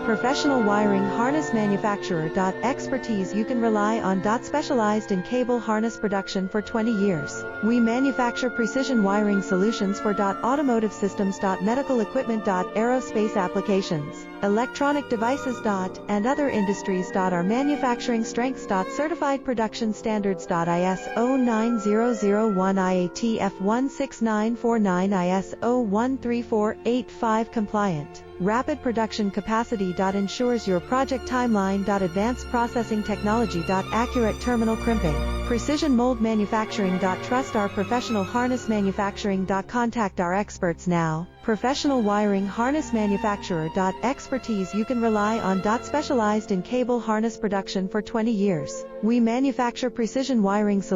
Professional wiring harness manufacturer. Expertise you can rely on. Specialized in cable harness production for 20 years. We manufacture precision wiring solutions for automotive systems, medical equipment, aerospace applications, electronic devices, and other industries. Our manufacturing strengths. Certified production standards. ISO 9001 IATF 16949 ISO 13485 compliant. Rapid production capacity. Ensures your project timeline. Advanced processing technology. Accurate terminal crimping. Precision mold manufacturing. Trust our professional harness manufacturing. Contact our experts now. Professional wiring harness manufacturer. Expertise you can rely on. Specialized in cable harness production for 20 years. We manufacture precision wiring solutions.